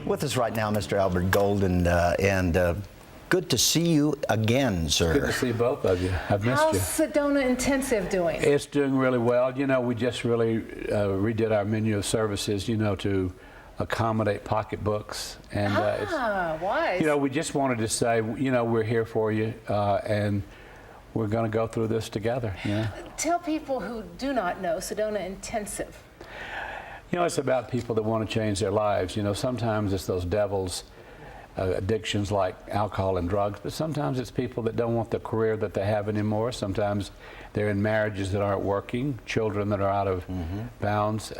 With us right now, Mr. Albert Gaulden, and good to see you again, sir. Good to see both of you. I've missed you. How's Sedona Intensive doing? It's doing really well. You know, we just really redid our menu of services, you know, to accommodate pocketbooks. And wise. you know, we just wanted to say, you know, we're here for you, and we're going to go through this together. Yeah. Tell people who do not know Sedona Intensive. You know, it's about people that want to change their lives. You know, sometimes it's those devils, addictions like alcohol and drugs, but sometimes it's people that don't want the career that they have anymore. Sometimes they're in marriages that aren't working, children that are out of bounds.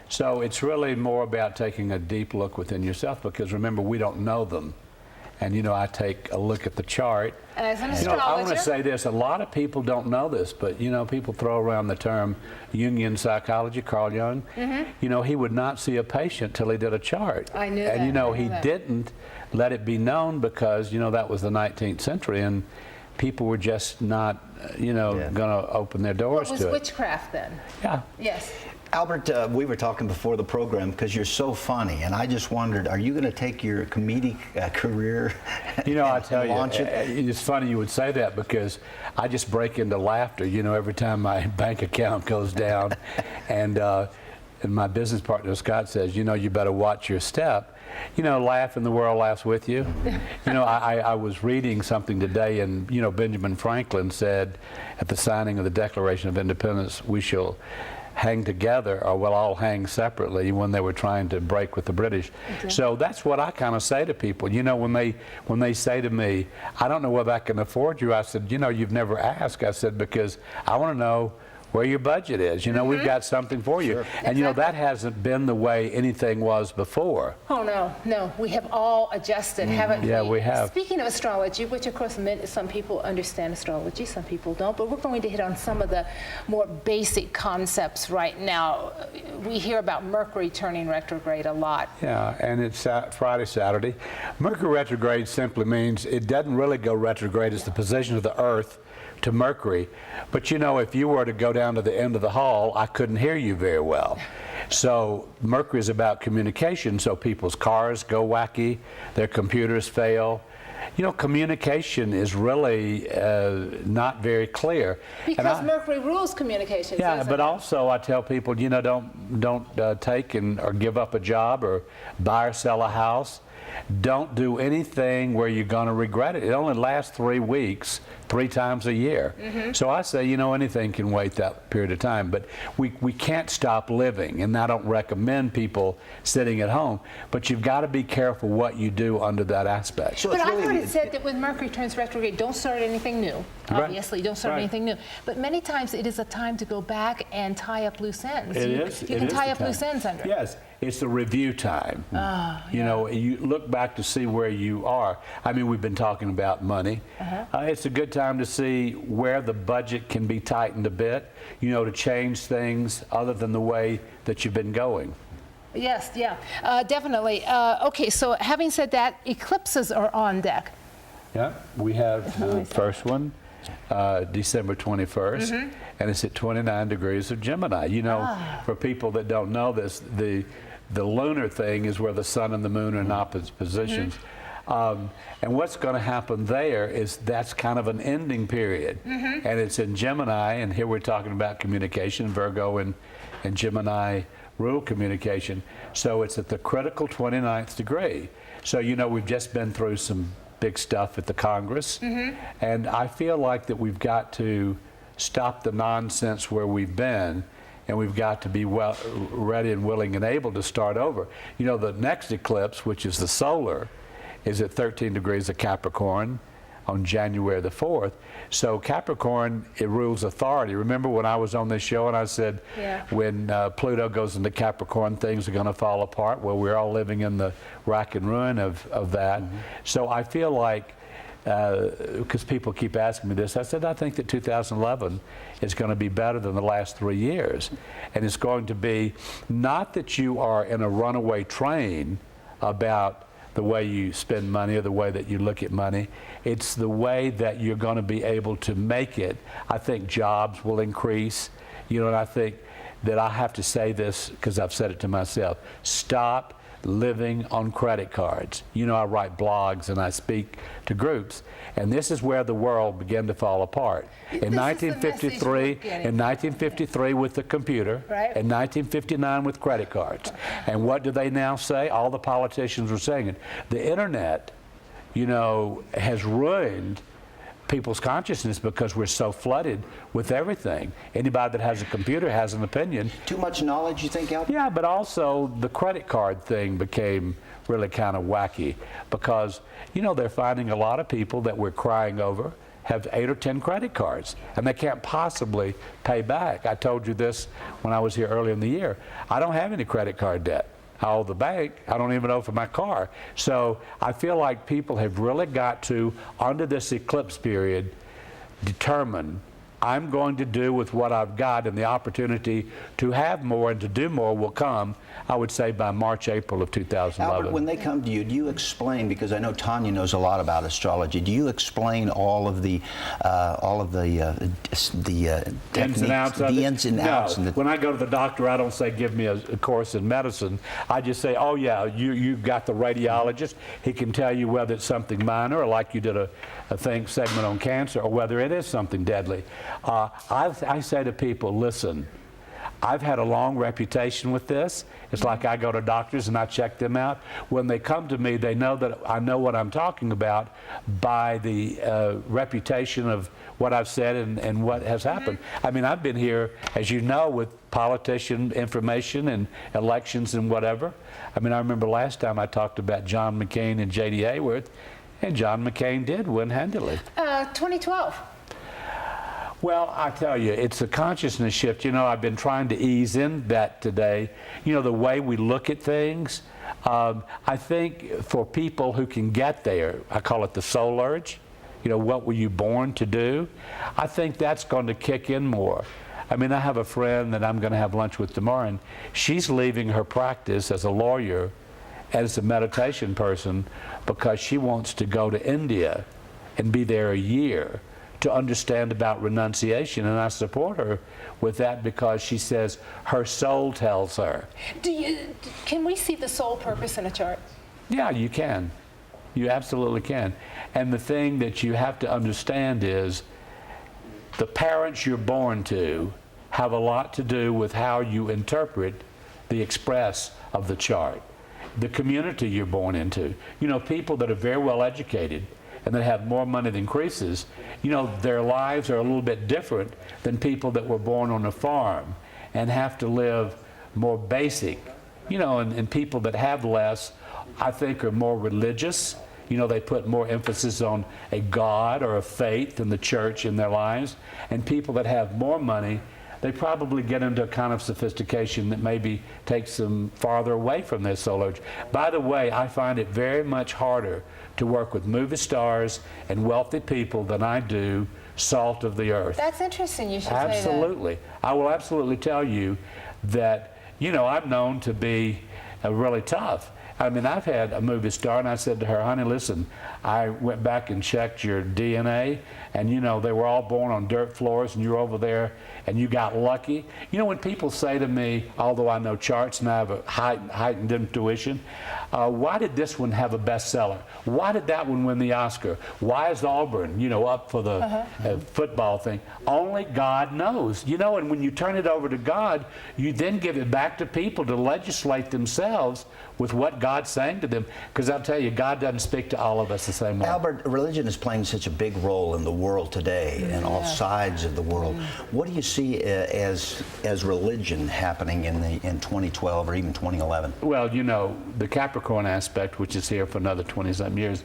So it's really more about taking a deep look within yourself, because remember, we don't know them. And, you know, I take a look at the chart. As an You know, I want to astrologer. say this. A lot of people don't know this, but, you know, people throw around the term Jungian psychology, Carl Jung. You know, he would not see a patient till he did a chart. I knew And, that. you know, I knew he that. didn't let it be known because, you know, that was the 19th century, and people were just not, you know, going to open their doors What was to it. witchcraft then? Yeah. Yes. Albert, we were talking before the program because you're so funny, and I just wondered, are you going to take your comedic career You know, I tell and you, launch it? it's funny you would say that, because I just break into laughter, you know, every time my bank account goes down. And my business partner, Scott, says, you know, you better watch your step. You know, laugh and the world laughs with you. You know, I was reading something today, and, you know, Benjamin Franklin said at the signing of the Declaration of Independence, we shall hang together, or we'll all hang separately, when they were trying to break with the British. Okay. So that's what I kind of say to people. You know, when they say to me, I don't know whether I can afford you, I said, you know, you've never asked. I said, because I want to know where your budget is. You know, we've got something for you. And, you know, that hasn't been the way anything was before. Oh, no, no. We have all adjusted, haven't we? Yeah, we have. Speaking of astrology, which of course some people understand astrology, some people don't, but we're going to hit on some of the more basic concepts right now. We hear about Mercury turning retrograde a lot. Yeah, and it's Friday, Saturday. Mercury retrograde simply means it doesn't really go retrograde. It's the position of the Earth to Mercury. But, you know, if you were to go down to the end of the hall, I couldn't hear you very well. So Mercury is about communication, so people's cars go wacky, their computers fail. You know, communication is really not very clear. Because Mercury rules communications. Yeah, doesn't but it? also I tell people, you know, don't take or give up a job or buy or sell a house. Don't do anything where you're going to regret it. It only lasts 3 weeks, 3 times a year. So I say, you know, anything can wait that period of time. But we can't stop living, and I don't recommend people sitting at home. But you've got to be careful what you do under that aspect. So But it's I've heard really- it said that when Mercury turns retrograde, don't start anything new. Right. Obviously, don't start Right. anything new. But many times it is a time to go back and tie up loose ends. It You is. can It is tie the up time. loose ends under it. Yes, it's a review time. You know, you look back to see where you are. I mean, we've been talking about money. It's a good time to see where the budget can be tightened a bit, you know, to change things other than the way that you've been going. Yes, yeah, definitely. Okay, so having said that, eclipses are on deck. Yeah, we have the first one, December 21st, and it's at 29 degrees of Gemini. You know, for people that don't know this, the lunar thing is where the sun and the moon are in opposite positions. And what's going to happen there is that's kind of an ending period. And it's in Gemini, and here we're talking about communication. Virgo and Gemini rule communication. So it's at the critical 29th degree. So, you know, we've just been through some big stuff at the Congress. And I feel like that we've got to stop the nonsense where we've been, and we've got to be ready and willing and able to start over. You know, the next eclipse, which is the solar, is at 13 degrees of Capricorn on January the 4th. So Capricorn, it rules authority. Remember when I was on this show and I said, when Pluto goes into Capricorn, things are going to fall apart? Well, we're all living in the rack and ruin of that. So I feel like, because people keep asking me this, I said, I think that 2011 is going to be better than the last 3 years. And it's going to be not that you are in a runaway train about the way you spend money or the way that you look at money. It's the way that you're going to be able to make it. I think jobs will increase. You know, and I think that I have to say this because I've said it to myself. Stop living on credit cards. You know, I write blogs and I speak to groups, and this is where the world began to fall apart. In 1953 with the computer, Right. in 1959 with credit cards. And what do they now say? All the politicians are saying it. The internet, you know, has ruined people's consciousness because we're so flooded with everything. Anybody that has a computer has an opinion. Too much knowledge, you think, Albert? Yeah, but also the credit card thing became really kind of wacky because, you know, they're finding a lot of people that we're crying over have 8 or 10 credit cards, and they can't possibly pay back. I told you this when I was here earlier in the year. I don't have any credit card debt. I owe the bank. I don't even owe for my car. So I feel like people have really got to, under this eclipse period, determine I'm going to do with what I've got, and the opportunity to have more and to do more will come, I would say, by March, April of 2011. Albert, when they come to you, do you explain, because I know Tanya knows a lot about astrology, do you explain all of the ins and outs of the it? ins and outs? No. When I go to the doctor, I don't say, give me a course in medicine. I just say, oh, yeah, you've got the radiologist. He can tell you whether it's something minor, or like you did a segment on cancer, or whether it is something deadly. I say to people, listen, I've had a long reputation with this. It's like I go to doctors and I check them out. When they come to me, they know that I know what I'm talking about by the reputation of what I've said and what has happened. I mean, I've been here, as you know, with politician information and elections and whatever. I mean, I remember last time I talked about John McCain and J.D. Hayworth, and John McCain did win handily. 2012. Well, I tell you, it's a consciousness shift. You know, I've been trying to ease in that today. You know, the way we look at things. I think for people who can get there, I call it the soul urge. You know, what were you born to do? I think that's going to kick in more. I mean, I have a friend that I'm going to have lunch with tomorrow, and she's leaving her practice as a lawyer, as a meditation person, because she wants to go to India and be there a year to understand about renunciation, and I support her with that because she says her soul tells her. Can we see the soul purpose in a chart? Yeah, you can. You absolutely can. And the thing that you have to understand is the parents you're born to have a lot to do with how you interpret the express of the chart. The community you're born into. You know, people that are very well educated and that have more money than Croesus, you know, their lives are a little bit different than people that were born on a farm and have to live more basic. You know, and people that have less, I think, are more religious. You know, they put more emphasis on a God or a faith in the church in their lives. And people that have more money, they probably get into a kind of sophistication that maybe takes them farther away from their soul urge. By the way, I find it very much harder to work with movie stars and wealthy people than I do salt of the earth. That's interesting. You should Absolutely. say that. I will absolutely tell you that, you know, I'm known to be really tough. I mean, I've had a movie star, and I said to her, honey, listen, I went back and checked your DNA, and, you know, they were all born on dirt floors, and you're over there, and you got lucky. You know, when people say to me, although I know charts and I have a heightened intuition, why did this one have a bestseller? Why did that one win the Oscar? Why is Auburn, you know, up for the football thing? Only God knows. You know, and when you turn it over to God, you then give it back to people to legislate themselves with what God's saying to them. Because I'll tell you, God doesn't speak to all of us the same way. Albert, religion is playing such a big role in the world today, and all sides of the world. What do you see as religion happening in 2012 or even 2011? Well, you know, the Capricorn aspect, which is here for another 20-something years,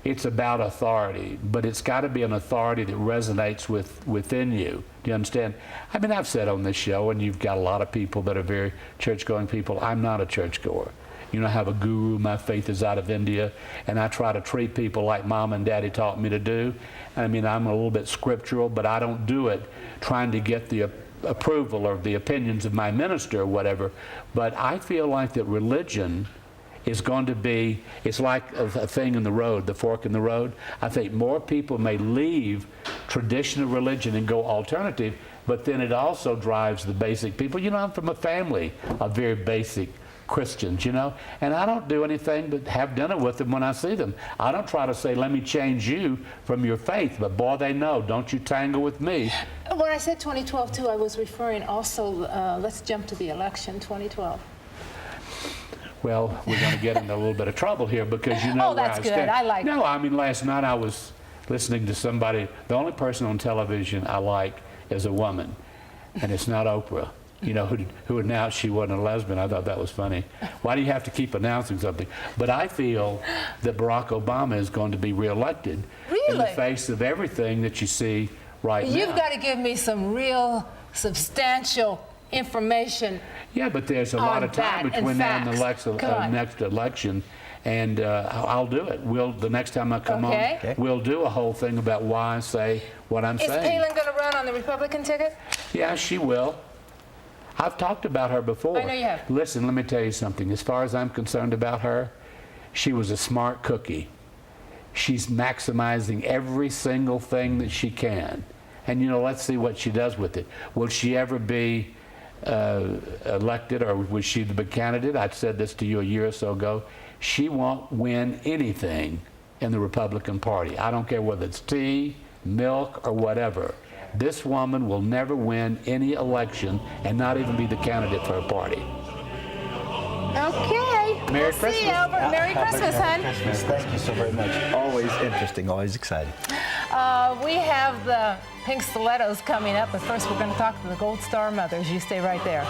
it's about authority, but it's got to be an authority that resonates within you. Do you understand? I mean, I've said on this show, and you've got a lot of people that are very church-going people, I'm not a churchgoer. You know, I have a guru, my faith is out of India, and I try to treat people like Mom and Daddy taught me to do. I mean, I'm a little bit scriptural, but I don't do it trying to get the approval or the opinions of my minister or whatever. But I feel like that religion is going to be, it's like a thing in the road, the fork in the road. I think more people may leave traditional religion and go alternative, but then it also drives the basic people. You know, I'm from a family of very basic Christians, you know, and I don't do anything but have dinner with them when I see them. I don't try to say, let me change you from your faith, but boy, they know, don't you tangle with me. When I said 2012 too, I was referring also, let's jump to the election, 2012. Well, we're going to get into a little bit of trouble here because you know Oh, where that's I good. stand. I like No, I mean, last night I was listening to somebody, the only person on television I like is a woman, and it's not Oprah. You know, who announced she wasn't a lesbian. I thought that was funny. Why do you have to keep announcing something? But I feel that Barack Obama is going to be reelected in the Really? face of everything that you see right now. You've got to give me some real substantial information. Yeah, but there's a lot on of time that and between now and the facts. Come on. next election, and I'll do it. The next time I come Okay. on, we'll do a whole thing about why I say what I'm Is saying. Palin going to run on the Republican ticket? Yeah, she will. I've talked about her before. I know you have. Listen, let me tell you something. As far as I'm concerned about her, she was a smart cookie. She's maximizing every single thing that she can. And, you know, let's see what she does with it. Will she ever be elected, or was she the big candidate? I said this to you a year or so ago. She won't win anything in the Republican Party. I don't care whether it's tea, milk, or whatever. This woman will never win any election and not even be the candidate for her party. Okay. Merry We'll see Christmas. you, Albert. Merry Christmas, hon. Christmas. Thank you so very much. Always interesting, always exciting. We have the pink stilettos coming up, but first we're going to talk to the Gold Star mothers. You stay right there.